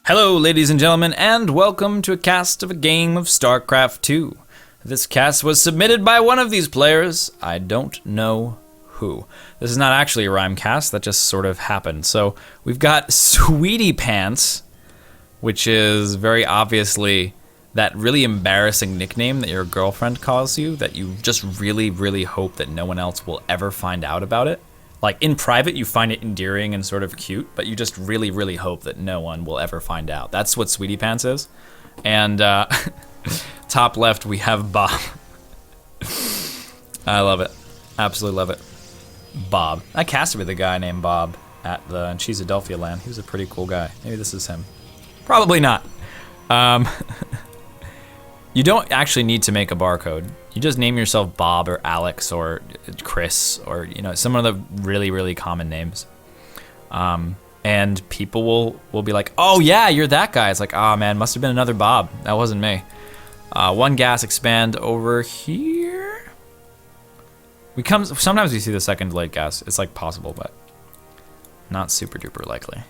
Hello, ladies and gentlemen, and welcome to a cast of a game of Starcraft 2. This cast was submitted by one of these players. I don't know who. This is not actually a rhyme cast, that just sort of happened. So we've got Sweetie Pants, which is very obviously that really embarrassing nickname that your girlfriend calls you, that you just really, really hope that no one else will ever find out about it. Like, in private, you find it endearing and sort of cute, but you just really, really hope that no one will ever find out. That's what Sweetie Pants is. And top left, we have Bob. I love it. Absolutely love it. Bob. I casted with a guy named Bob at the Cheesadelphia land. He was a pretty cool guy. Maybe this is him. Probably not. You don't actually need to make a barcode. You just name yourself Bob or Alex or Chris or, you know, some of the really, really common names. And people will be like, oh yeah, you're that guy. It's like, oh man, must have been another Bob. That wasn't me. One gas expand over here. Sometimes we see the second delayed gas. It's like possible, but not super duper likely.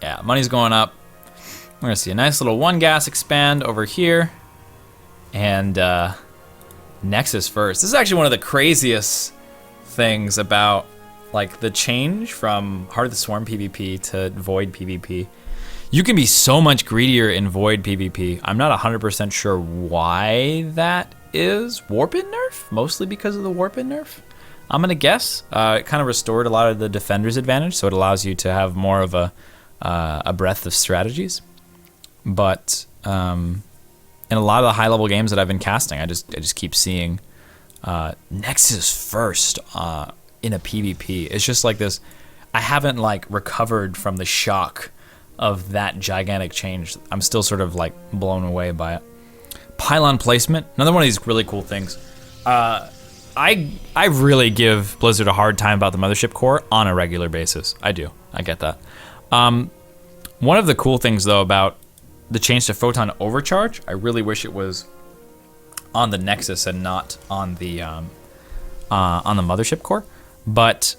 Yeah, money's going up. We're gonna see a nice little one gas expand over here. And Nexus first. This is actually one of the craziest things about like the change from Heart of the Swarm PvP to Void PvP. You can be so much greedier in Void PvP. I'm not 100% sure why that is. Warpin nerf? Mostly because of the Warpin nerf? I'm gonna guess. It kind of restored a lot of the defender's advantage, so it allows you to have more of a breadth of strategies. But in a lot of the high-level games that I've been casting, I just keep seeing Nexus first in a PvP. It's just like this. I haven't like recovered from the shock of that gigantic change. I'm still sort of like blown away by it. Pylon placement, another one of these really cool things. I really give Blizzard a hard time about the Mothership Core on a regular basis. I do. I get that. One of the cool things though about the change to photon overcharge, I really wish it was on the Nexus and not on the Mothership Core. But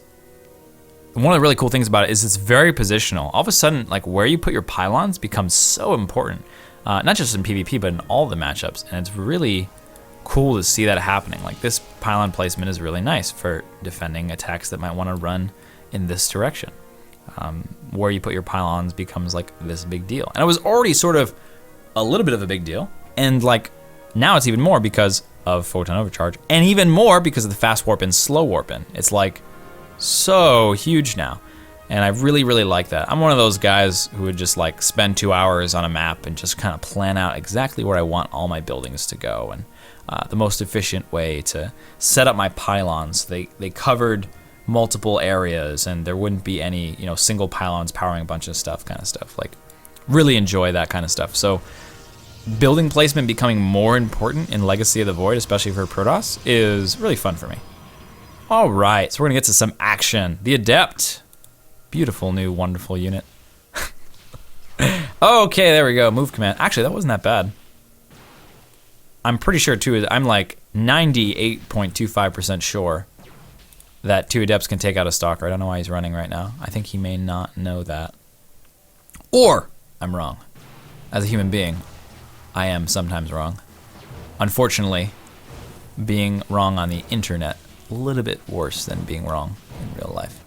one of the really cool things about it is it's very positional. All of a sudden, like where you put your pylons becomes so important, not just in PvP but in all the matchups. And it's really cool to see that happening. Like this pylon placement is really nice for defending attacks that might want to run in this direction. Where you put your pylons becomes like this big deal. And it was already sort of a little bit of a big deal. And like now it's even more because of photon overcharge and even more because of the fast warp and slow warping. It's like so huge now. And I really, really like that. I'm one of those guys who would just like spend 2 hours on a map and just kind of plan out exactly where I want all my buildings to go. And the most efficient way to set up my pylons. They covered multiple areas and there wouldn't be any, you know, single pylons powering a bunch of stuff kind of stuff. Like really enjoy that kind of stuff. So building placement becoming more important in Legacy of the Void, especially for Protoss, is really fun for me. All right, so we're gonna get to some action. The Adept, beautiful new wonderful unit. Okay, there we go, move command. Actually, that wasn't that bad. I'm pretty sure too, I'm like 98.25% sure that 2 Adepts can take out a Stalker. I don't know why he's running right now. I think he may not know that. Or I'm wrong. As a human being, I am sometimes wrong. Unfortunately, being wrong on the internet, a little bit worse than being wrong in real life.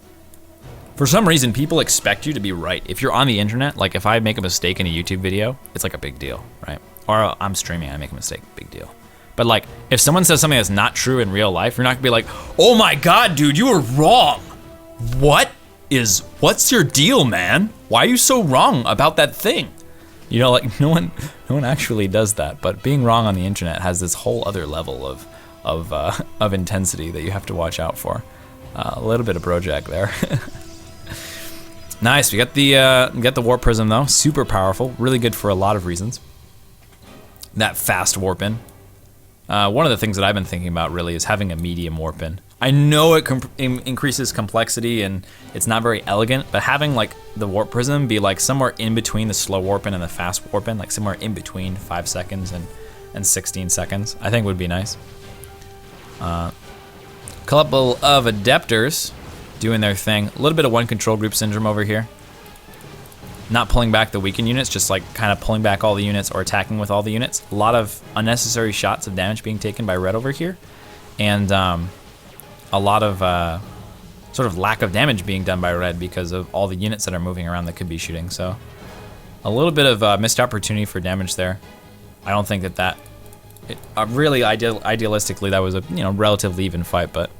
For some reason, people expect you to be right. If you're on the internet, like if I make a mistake in a YouTube video, it's like a big deal, right? Or I'm streaming, I make a mistake, big deal. But like, if someone says something that's not true in real life, you're not gonna be like, oh my God, dude, you were wrong. What's your deal, man? Why are you so wrong about that thing? You know, like no one actually does that, but being wrong on the internet has this whole other level of intensity that you have to watch out for. A little bit of brojack there. Nice, we got the warp prism though, super powerful, really good for a lot of reasons. That fast warp in. One of the things that I've been thinking about really is having a medium warp in. I know it increases complexity and it's not very elegant, but having like the warp prism be like somewhere in between the slow warp in and the fast warp in, like somewhere in between 5 seconds and 16 seconds, I think would be nice. Couple of Adeptors doing their thing. A little bit of one control group syndrome over here. not pulling back the weakened units, just like kind of pulling back all the units or attacking with all the units. A lot of unnecessary shots of damage being taken by red over here, and a lot of sort of lack of damage being done by red because of all the units that are moving around that could be shooting. So a little bit of missed opportunity for damage there. I don't think really idealistically that was a relatively even fight, but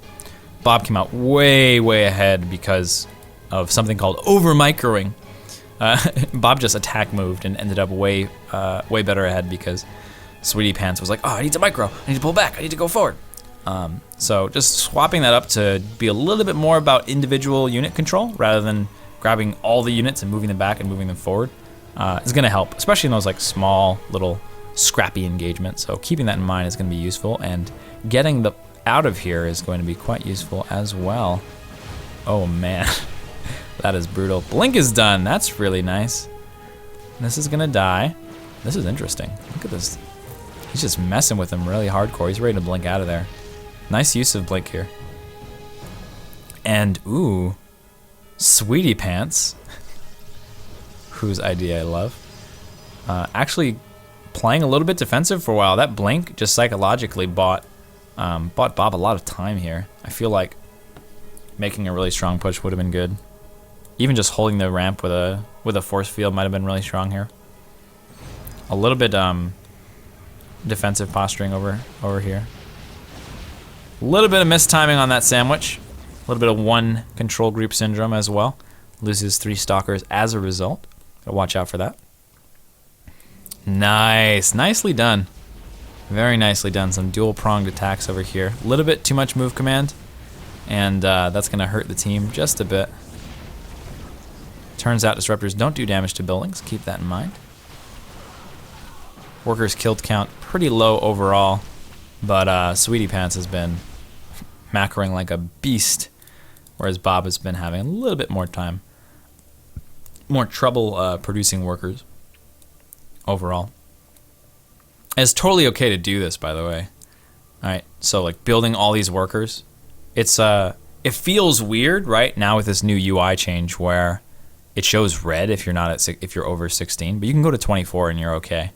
Bob came out way ahead because of something called over microing. Bob just attack moved and ended up way better ahead because Sweetie Pants was like, oh, I need to micro, I need to pull back, I need to go forward. So just swapping that up to be a little bit more about individual unit control rather than grabbing all the units and moving them back and moving them forward is going to help, especially in those like small little scrappy engagements. So keeping that in mind is going to be useful, and getting the out of here is going to be quite useful as well. Oh man. That is brutal. Blink is done. That's really nice. This is gonna die. This is interesting. Look at this. He's just messing with him really hardcore. He's ready to blink out of there. Nice use of blink here. And ooh, Sweetie Pants, whose idea I love, actually playing a little bit defensive for a while. That blink just psychologically bought Bob a lot of time here. I feel like making a really strong push would have been good. Even just holding the ramp with a force field might have been really strong here. A little bit defensive posturing over here. A little bit of mistiming on that sandwich. A little bit of one control group syndrome as well. Loses 3 stalkers as a result. Gotta watch out for that. Nice, nicely done. Very nicely done. Some dual pronged attacks over here. A little bit too much move command, and that's gonna hurt the team just a bit. Turns out disruptors don't do damage to buildings. Keep that in mind. Workers killed count pretty low overall, but Sweetie Pants has been macroing like a beast, whereas Bob has been having a little bit more trouble producing workers overall. And it's totally okay to do this, by the way. All right, so like building all these workers, it feels weird right now with this new UI change where it shows red if you're over 16, but you can go to 24 and you're okay.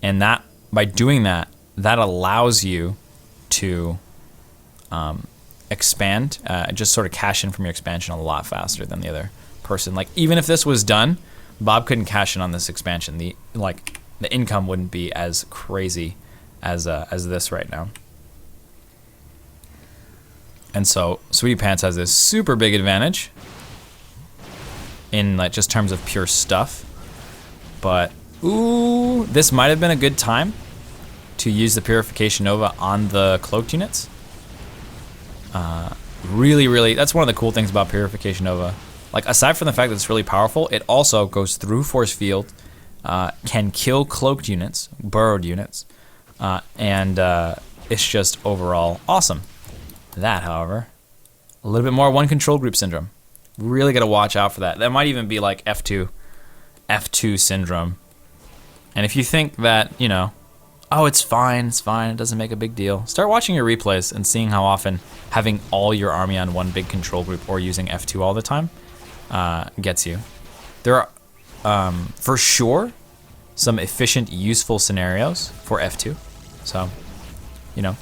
And that by doing that allows you to expand, just sort of cash in from your expansion a lot faster than the other person. Like even if this was done, Bob couldn't cash in on this expansion. The income wouldn't be as crazy as this right now. And so Sweetie Pants has this super big advantage in like just terms of pure stuff. But ooh, this might have been a good time to use the Purification Nova on the cloaked units. Really, that's one of the cool things about Purification Nova. Like aside from the fact that it's really powerful, it also goes through force field, can kill cloaked units, burrowed units, and it's just overall awesome. That, however, a little bit more one control group syndrome. Really gotta watch out for that. That might even be like F2 syndrome. And if you think that, oh, it's fine, it doesn't make a big deal, start watching your replays and seeing how often having all your army on one big control group or using F2 all the time gets you. There are, for sure, some efficient, useful scenarios for F2. So,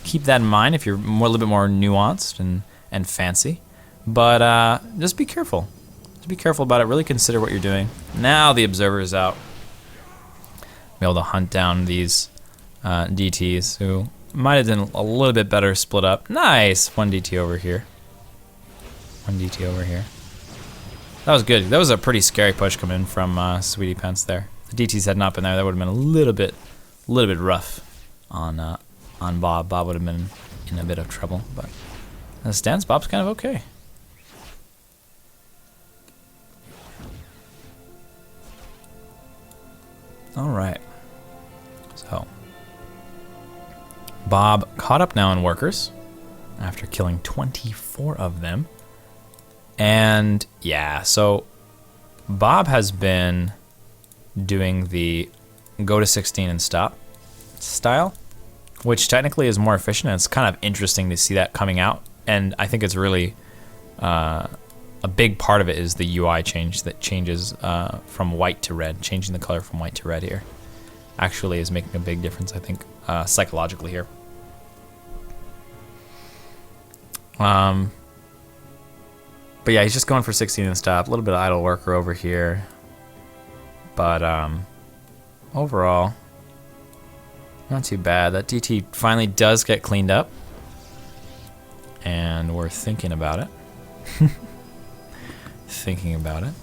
keep that in mind if you're a little bit more nuanced and fancy. But just be careful. Just be careful about it. Really consider what you're doing. Now the observer is out. Be able to hunt down these DTs who might have done a little bit better split up. Nice. 1 DT over here. 1 DT over here. That was good. That was a pretty scary push coming from Sweetie Pants there. If the DTs had not been there, that would have been a little bit rough on Bob. Bob would have been in a bit of trouble. But as it stands, Bob's kind of okay. All right. So Bob caught up now in workers after killing 24 of them. And yeah, so Bob has been doing the go to 16 and stop style, which technically is more efficient. And it's kind of interesting to see that coming out. And I think it's really a big part of it is the UI change that changes from white to red. Changing the color from white to red here actually is making a big difference, I think, psychologically here. But yeah, he's just going for 16 and stop. A little bit of idle worker over here. But overall, not too bad. That DT finally does get cleaned up. And we're thinking about it. Thinking about it.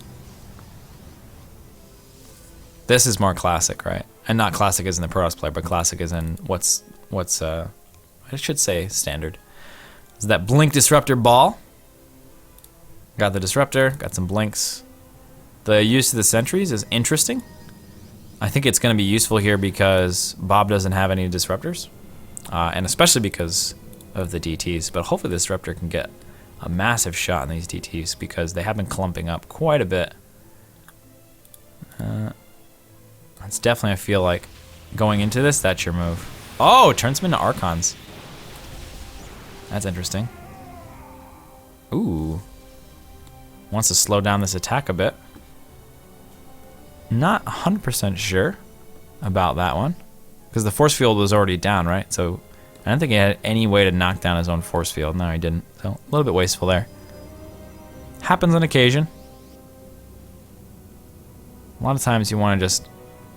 This is more classic, right? And not classic as in the Protoss player, but classic as in what's I should say standard. Is that blink disruptor ball. Got the disruptor, got some blinks. The use of the sentries is interesting. I think it's going to be useful here because Bob doesn't have any disruptors. And especially because of the DTs. But hopefully the disruptor can get a massive shot on these DTs because they have been clumping up quite a bit. That's definitely, I feel like, going into this, that's your move. Oh, it turns them into Archons. That's interesting. Ooh. Wants to slow down this attack a bit. Not 100% sure about that one. Because the force field was already down, right? So I don't think he had any way to knock down his own force field. No, he didn't. So a little bit wasteful there. Happens on occasion. A lot of times you want to just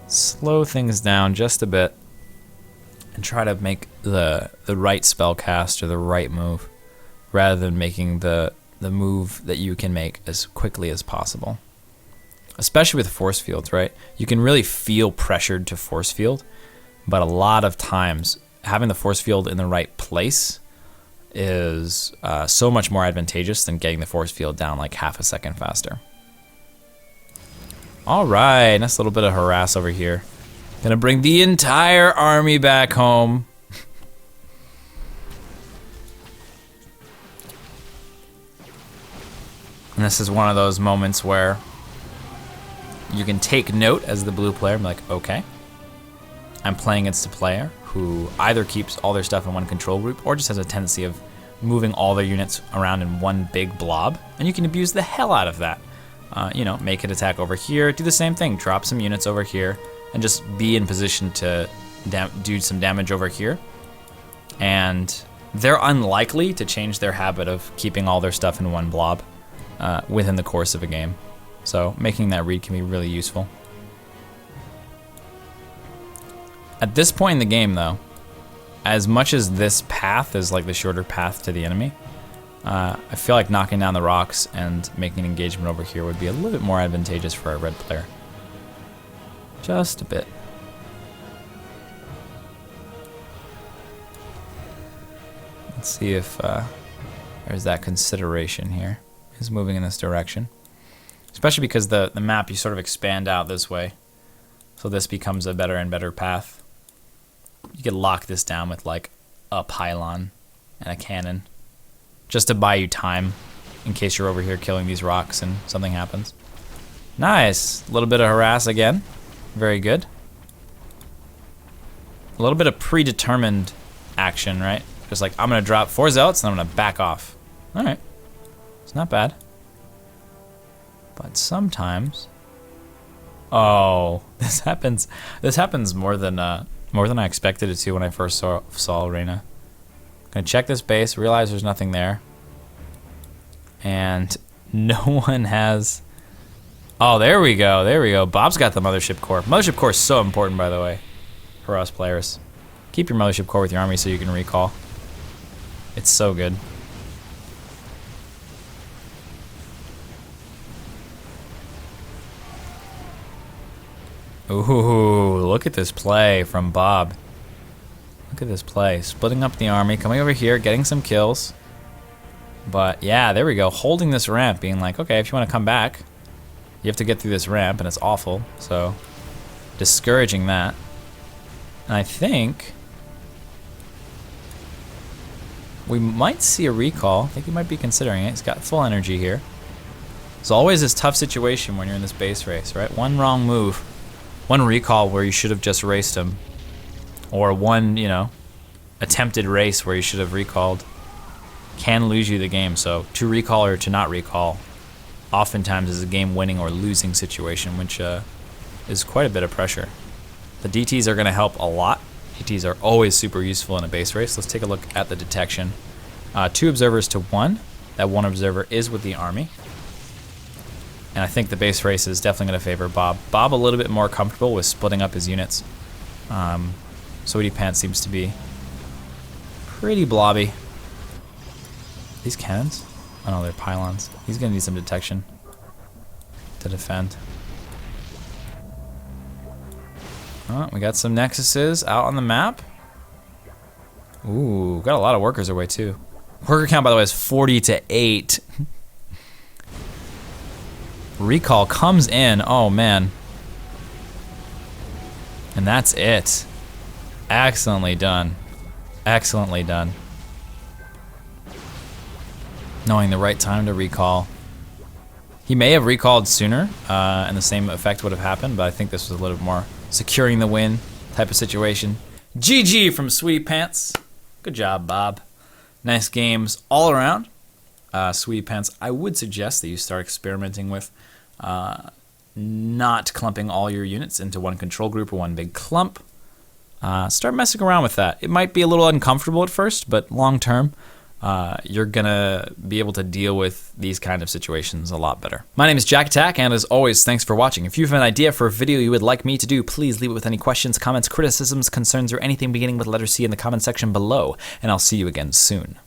slow things down just a bit and try to make the right spell cast or the right move rather than making the move that you can make as quickly as possible. Especially with force fields, right? You can really feel pressured to force field, but a lot of times having the force field in the right place is so much more advantageous than getting the force field down like half a second faster. All right, nice little bit of harass over here. Gonna bring the entire army back home. And this is one of those moments where you can take note as the blue player and be like, okay, I'm playing against a player who either keeps all their stuff in one control group or just has a tendency of moving all their units around in one big blob. And you can abuse the hell out of that. You know, make it attack over here, do the same thing, drop some units over here, and just be in position to do some damage over here. And they're unlikely to change their habit of keeping all their stuff in one blob within the course of a game. So making that read can be really useful. At this point in the game, though, as much as this path is like the shorter path to the enemy, I feel like knocking down the rocks and making an engagement over here would be a little bit more advantageous for our red player. Just a bit. Let's see if there's that consideration here. He's moving in this direction. Especially because the map, you sort of expand out this way. So this becomes a better and better path. You could lock this down with like a pylon and a cannon. Just to buy you time in case you're over here killing these rocks and something happens. Nice. A little bit of harass again. Very good. A little bit of predetermined action, right? Just like, I'm going to drop 4 zealots and I'm going to back off. All right. It's not bad. But sometimes... Oh, this happens more than I expected it to when I first saw Reina. Gonna check this base, realize there's nothing there. And no one has... Oh, there we go, there we go. Bob's got the Mothership Core. Mothership Core is so important, by the way, for us players. Keep your Mothership Core with your army so you can recall. It's so good. Ooh, look at this play from Bob. Look at this play. Splitting up the army, coming over here, getting some kills. But yeah, there we go. Holding this ramp, being like, okay, if you want to come back, you have to get through this ramp, and it's awful. So, discouraging that. And I think we might see a recall. I think he might be considering it. He's got full energy here. It's always this tough situation when you're in this base race, right? One wrong move. One recall where you should have just raced him. Or one, you know, attempted race where you should have recalled can lose you the game. So to recall or to not recall oftentimes is a game winning or losing situation, which is quite a bit of pressure. The DTs are going to help a lot. DTs are always super useful in a base race. Let's take a look at the detection. 2 observers to 1. That 1 observer is with the army. And I think the base race is definitely going to favor Bob. Bob a little bit more comfortable with splitting up his units. Sweetie Pants seems to be pretty blobby. These cannons? Oh no, they're pylons. He's going to need some detection to defend. Oh, we got some nexuses out on the map. Ooh, got a lot of workers our way too. Worker count, by the way, is 40 to 8. Recall comes in. Oh, man. And that's it. Excellently done. Excellently done. Knowing the right time to recall. He may have recalled sooner, and the same effect would have happened, but I think this was a little more securing the win type of situation. GG from Sweetie Pants. Good job, Bob. Nice games all around. Sweetie Pants, I would suggest that you start experimenting with not clumping all your units into one control group or one big clump. Start messing around with that. It might be a little uncomfortable at first, but long term, you're gonna be able to deal with these kind of situations a lot better. My name is JaKaTaK, and as always, thanks for watching. If you have an idea for a video you would like me to do, please leave it with any questions, comments, criticisms, concerns, or anything beginning with letter C in the comment section below, and I'll see you again soon.